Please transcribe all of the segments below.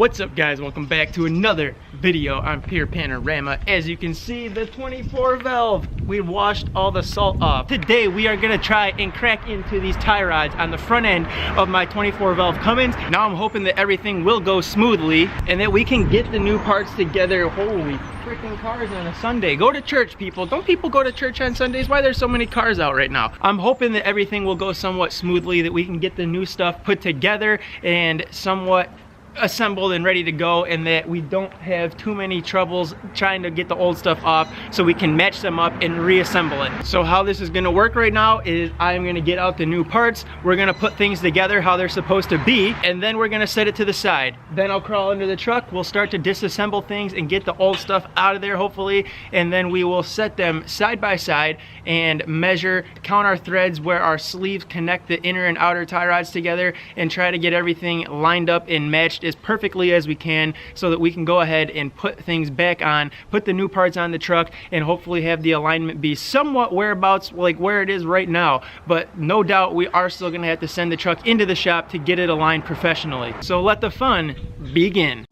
What's up, guys? Welcome back to another video on Pure Panorama. As you can see, the 24 valve, we washed all the salt off. Today we are gonna try and crack into these tie rods on the front end of my 24 valve Cummins. Now I'm hoping that everything will go smoothly and that we can get the new parts together. Holy freaking cars on a Sunday. Go to church, people. Don't people go to church on Sundays? Why there's so many cars out right now? I'm hoping that everything will go somewhat smoothly, that we can get the new stuff put together and somewhat assembled and ready to go, and that we don't have too many troubles trying to get the old stuff off, so we can match them up and reassemble it. So how this is going to work right now is I'm going to get out the new parts, we're going to put things together how they're supposed to be, and then we're going to set it to the side. Then I'll crawl under the truck, we'll start to disassemble things and get the old stuff out of there hopefully, and then we will set them side by side and measure, count our threads where our sleeves connect the inner and outer tie rods together, and try to get everything lined up and matched as perfectly as we can, so that we can go ahead and put things back on, put the new parts on the truck, and hopefully have the alignment be somewhat whereabouts like where it is right now. But no doubt we are still gonna have to send the truck into the shop to get it aligned professionally. So let the fun begin.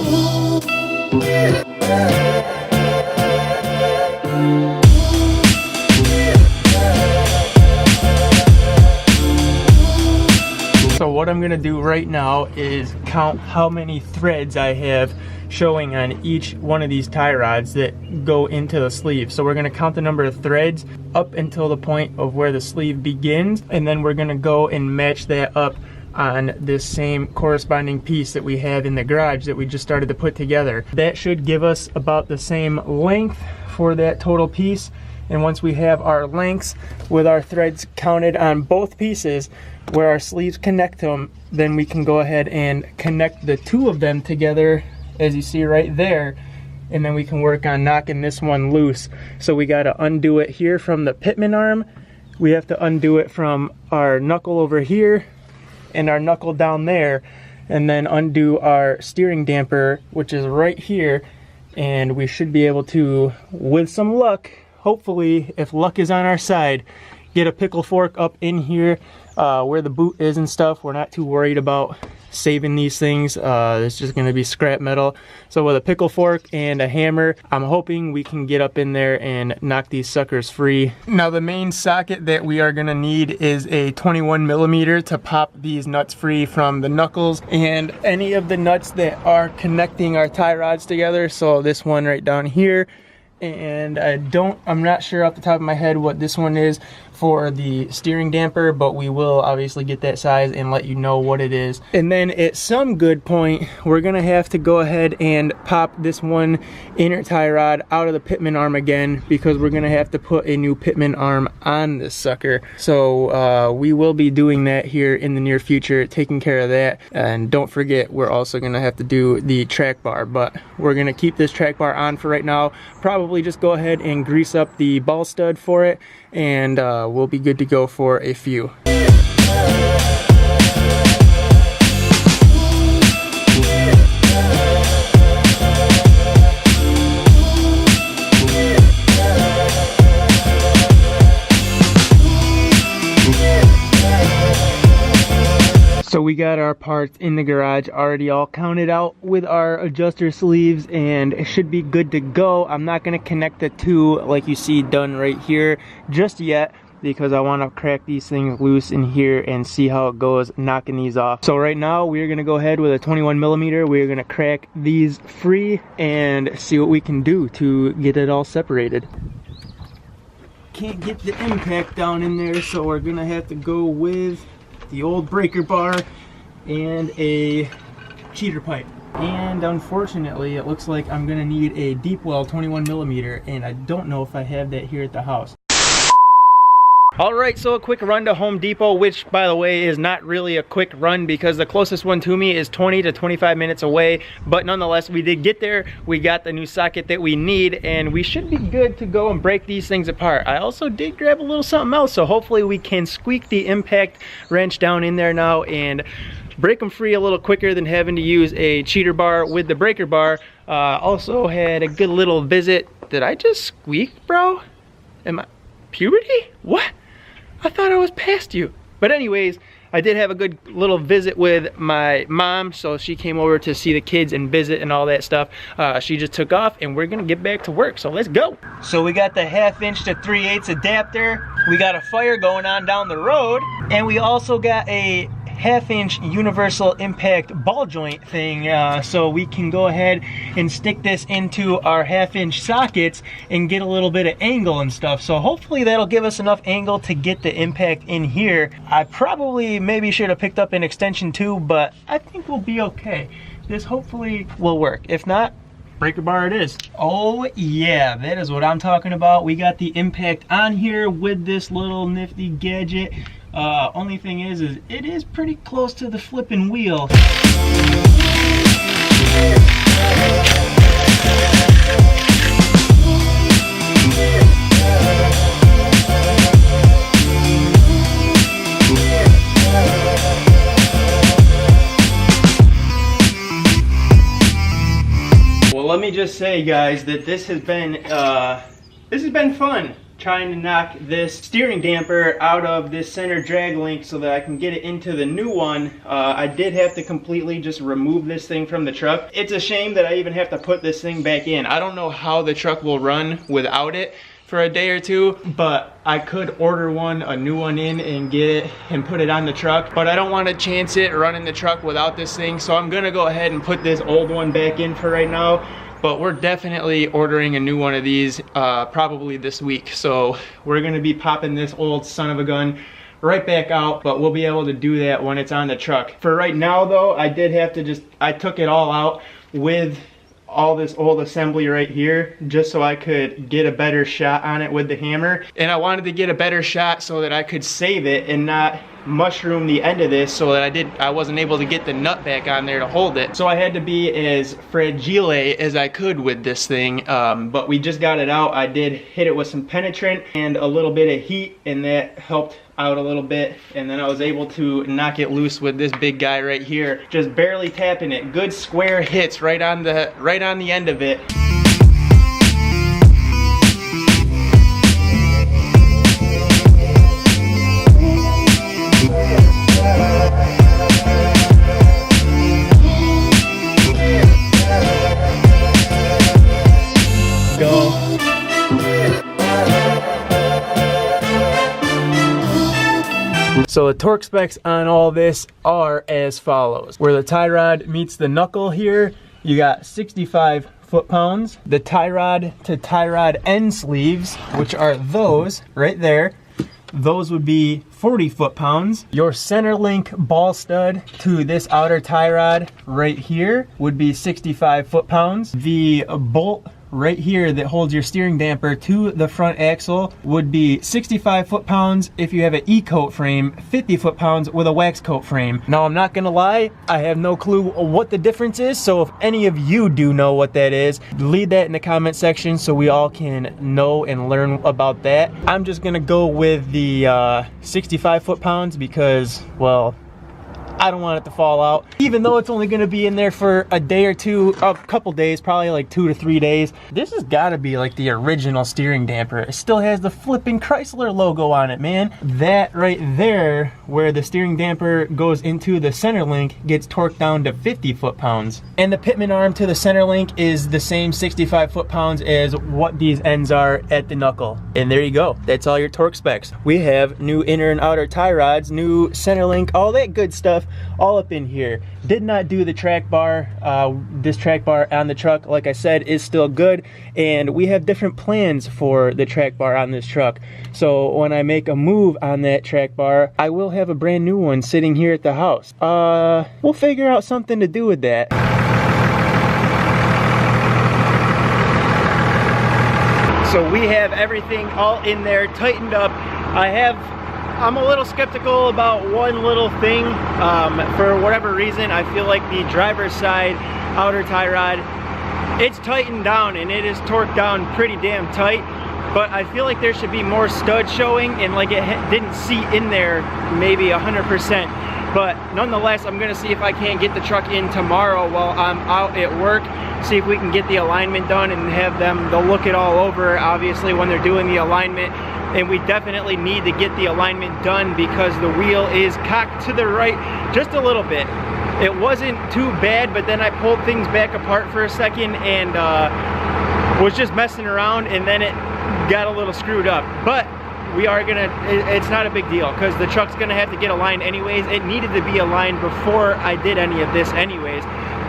So what I'm gonna do right now is count how many threads I have showing on each one of these tie rods that go into the sleeve. So we're gonna count the number of threads up until the point of where the sleeve begins, and then we're gonna go and match that up on this same corresponding piece that we have in the garage that we just started to put together. That should give us about the same length for that total piece. And once we have our lengths with our threads counted on both pieces where our sleeves connect them, then we can go ahead and connect the two of them together, as you see right there, and then we can work on knocking this one loose. So we got to undo it here from the pitman arm, we have to undo it from our knuckle over here and our knuckle down there, and then undo our steering damper, which is right here, and we should be able to, with some luck, hopefully, if luck is on our side, get a pickle fork up in here where the boot is and stuff. We're not too worried about saving these things. It's just going to be scrap metal. So with a pickle fork and a hammer, I'm hoping we can get up in there and knock these suckers free. Now the main socket that we are going to need is a 21mm to pop these nuts free from the knuckles and any of the nuts that are connecting our tie rods together. So this one right down here, and I'm not sure off the top of my head what this one is for the steering damper, but we will obviously get that size and let you know what it is. And then at some good point, we're gonna have to go ahead and pop this one inner tie rod out of the pitman arm again, because we're gonna have to put a new pitman arm on this sucker. So we will be doing that here in the near future, taking care of that. And don't forget, we're also gonna have to do the track bar, but we're gonna keep this track bar on for right now. Probably just go ahead and grease up the ball stud for it, and we'll be good to go for a few. So we got our parts in the garage already all counted out with our adjuster sleeves, and it should be good to go. I'm not going to connect the two like you see done right here just yet, because I want to crack these things loose in here and see how it goes knocking these off. So right now we're going to go ahead with a 21mm. We're going to crack these free and see what we can do to get it all separated. Can't get the impact down in there, so we're going to have to go with the old breaker bar and a cheater pipe. And unfortunately, it looks like I'm gonna need a deep well 21mm, and I don't know if I have that here at the house. Alright, so a quick run to Home Depot, which by the way is not really a quick run because the closest one to me is 20 to 25 minutes away, but nonetheless we did get there. We got the new socket that we need, and we should be good to go and break these things apart. I also did grab a little something else, so hopefully we can squeak the impact wrench down in there now and break them free a little quicker than having to use a cheater bar with the breaker bar. Also had a good little visit. Did I just squeak, bro? Am I puberty? What? I thought I was past you. But anyways, I did have a good little visit with my mom, so she came over to see the kids and visit and all that stuff. She just took off and we're gonna get back to work, so let's go. So we got the 1/2 inch to 3/8 adapter. We got a fire going on down the road, and we also got a 1/2 inch universal impact ball joint thing, so we can go ahead and stick this into our 1/2 inch sockets and get a little bit of angle and stuff. So hopefully that'll give us enough angle to get the impact in here. I probably maybe should have picked up an extension too, but I think we'll be okay. This hopefully will work. If not, breaker bar it is. Oh yeah, that is what I'm talking about. We got the impact on here with this little nifty gadget. Only thing is it is pretty close to the flipping wheel. Well, let me just say, guys, that this has been fun. Trying to knock this steering damper out of this center drag link so that I can get it into the new one. I did have to completely just remove this thing from the truck. It's a shame that I even have to put this thing back in. I don't know how the truck will run without it for a day or two, but I could order a new one in and get it and put it on the truck, but I don't want to chance it running the truck without this thing, so I'm gonna go ahead and put this old one back in for right now. But we're definitely ordering a new one of these probably this week. So we're gonna be popping this old son of a gun right back out, but we'll be able to do that when it's on the truck. For right now though, I did have to I took it all out with all this old assembly right here just so I could get a better shot on it with the hammer. And I wanted to get a better shot so that I could save it and not mushroom the end of this, so that I wasn't able to get the nut back on there to hold it. So I had to be as fragile as I could with this thing, but we just got it out. I did hit it with some penetrant and a little bit of heat, and that helped out a little bit, and then I was able to knock it loose with this big guy right here, just barely tapping it. Good square hits right on the end of it. So the torque specs on all this are as follows. Where the tie rod meets the knuckle here, you got 65 foot-pounds. The tie rod to tie rod end sleeves, which are those right there, those would be 40 foot-pounds. Your center link ball stud to this outer tie rod right here would be 65 foot-pounds. The bolt right here that holds your steering damper to the front axle would be 65 foot-pounds if you have an E-coat frame, 50 foot-pounds with a wax coat frame. Now I'm not gonna lie, I have no clue what the difference is, so if any of you do know what that is, leave that in the comment section so we all can know and learn about that. I'm just gonna go with the 65 foot-pounds because, well, I don't want it to fall out. Even though it's only gonna be in there for a day or two, a couple days, probably like 2 to 3 days. This has gotta be like the original steering damper. It still has the flipping Chrysler logo on it, man. That right there, where the steering damper goes into the center link, gets torqued down to 50 foot-pounds. And the pitman arm to the center link is the same 65 foot-pounds as what these ends are at the knuckle. And there you go, that's all your torque specs. We have new inner and outer tie rods, new center link, all that good stuff, all up in here. Did not do the track bar. This track bar on the truck, like I said, is still good, and we have different plans for the track bar on this truck. So when I make a move on that track bar, I will have a brand new one sitting here at the house. We'll figure out something to do with that. So we have everything all in there, tightened up. I'm a little skeptical about one little thing. For whatever reason, I feel like the driver's side outer tie rod, it's tightened down and it is torqued down pretty damn tight, but I feel like there should be more stud showing, and like it didn't seat in there maybe 100%. But nonetheless, I'm gonna see if I can't get the truck in tomorrow while I'm out at work, see if we can get the alignment done and have them, they'll look it all over obviously when they're doing the alignment. and we definitely need to get the alignment done because the wheel is cocked to the right just a little bit. It wasn't too bad, but then I pulled things back apart for a second and was just messing around, and then it got a little screwed up. But we are gonna, it's not a big deal because the truck's gonna have to get aligned anyways. It needed to be aligned before I did any of this anyways.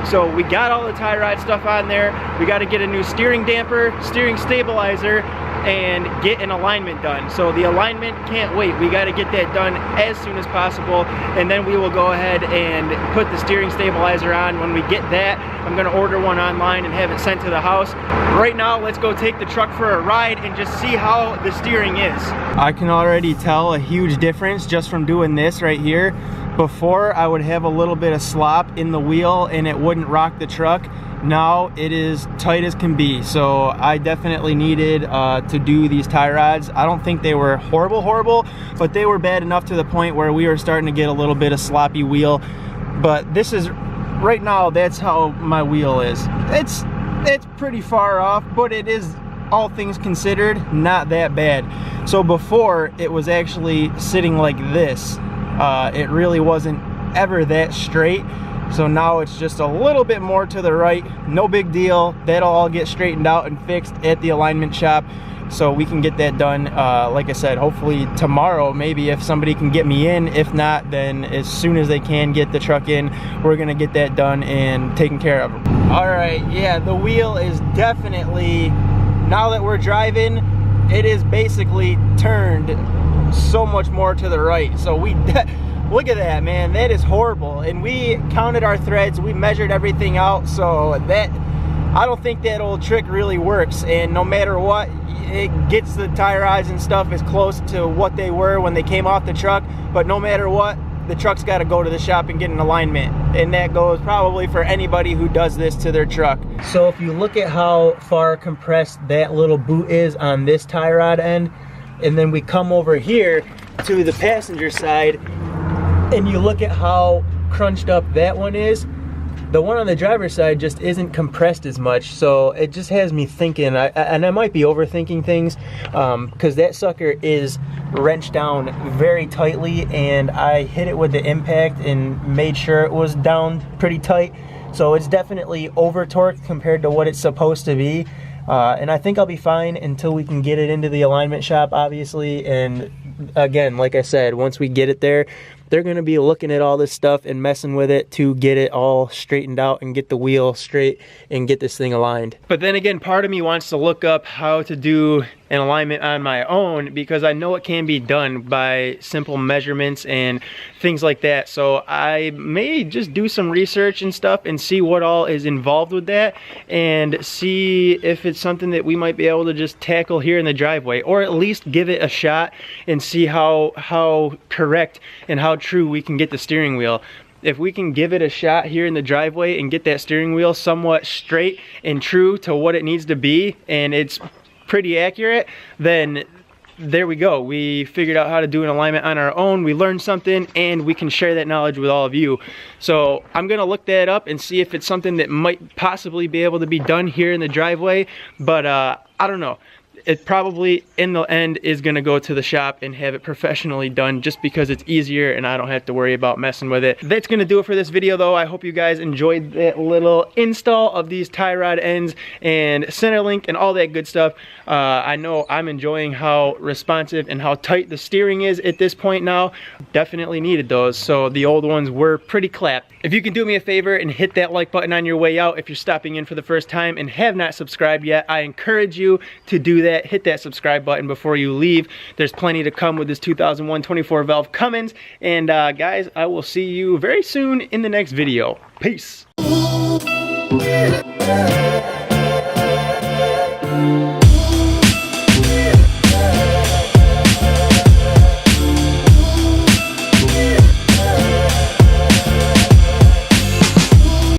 So we got all the tie rod stuff on there. We got to get a new steering damper, steering stabilizer, and get an alignment done. So the alignment can't wait. We got to get that done as soon as possible, and then we will go ahead and put the steering stabilizer on. When we get that, I'm going to order one online and have it sent to the house. Right now, let's go take the truck for a ride and just see how the steering is. I can already tell a huge difference just from doing this right here. Before, I would have a little bit of slop in the wheel and it wouldn't rock the truck. Now it is tight as can be. So I definitely needed to do these tie rods. I don't think they were horrible, but they were bad enough to the point where we were starting to get a little bit of sloppy wheel. But this is, right now, that's how my wheel is. It's pretty far off, but it is, all things considered, not that bad. So before, it was actually sitting like this. It really wasn't ever that straight. So now it's just a little bit more to the right. No big deal. That'll all get straightened out and fixed at the alignment shop. So we can get that done, like I said, hopefully tomorrow, maybe, if somebody can get me in. If not, then as soon as they can get the truck in, we're gonna get that done and taken care of. All right, yeah, the wheel is definitely, now that we're driving, it is basically turned so much more to the right. So we look at that, man, that is horrible. And we counted our threads, we measured everything out, so that, I don't think that old trick really works. And no matter what, it gets the tie rods and stuff as close to what they were when they came off the truck. But no matter what, the truck's got to go to the shop and get an alignment, and that goes probably for anybody who does this to their truck. So if you look at how far compressed that little boot is on this tie rod end, and then we come over here to the passenger side and you look at how crunched up that one is, the one on the driver's side just isn't compressed as much. So it just has me thinking, and I might be overthinking things, because that sucker is wrenched down very tightly, and I hit it with the impact and made sure it was down pretty tight. So it's definitely over torqued compared to what it's supposed to be. And I think I'll be fine until we can get it into the alignment shop, obviously. And again, like I said, once we get it there, they're going to be looking at all this stuff and messing with it to get it all straightened out and get the wheel straight and get this thing aligned. But then again, part of me wants to look up how to do an alignment on my own, because I know it can be done by simple measurements and things like that. So I may just do some research and stuff and see what all is involved with that, and see if it's something that we might be able to just tackle here in the driveway, or at least give it a shot and see how correct and how true we can get the steering wheel. If we can give it a shot here in the driveway and get that steering wheel somewhat straight and true to what it needs to be, and it's pretty accurate, then there we go. We figured out how to do an alignment on our own. We learned something, and we can share that knowledge with all of you. So I'm gonna look that up and see if it's something that might possibly be able to be done here in the driveway. But I don't know. It probably, in the end, is gonna go to the shop and have it professionally done, just because it's easier and I don't have to worry about messing with it. That's gonna do it for this video, though. I hope you guys enjoyed that little install of these tie rod ends and center link and all that good stuff. I know I'm enjoying how responsive and how tight the steering is at this point now. Definitely needed those, so the old ones were pretty clapped. If you can do me a favor and hit that like button on your way out, if you're stopping in for the first time and have not subscribed yet, I encourage you to do that. Hit that subscribe button before you leave. There's plenty to come with this 2001 24 Valve Cummins. And guys, I will see you very soon in the next video. Peace.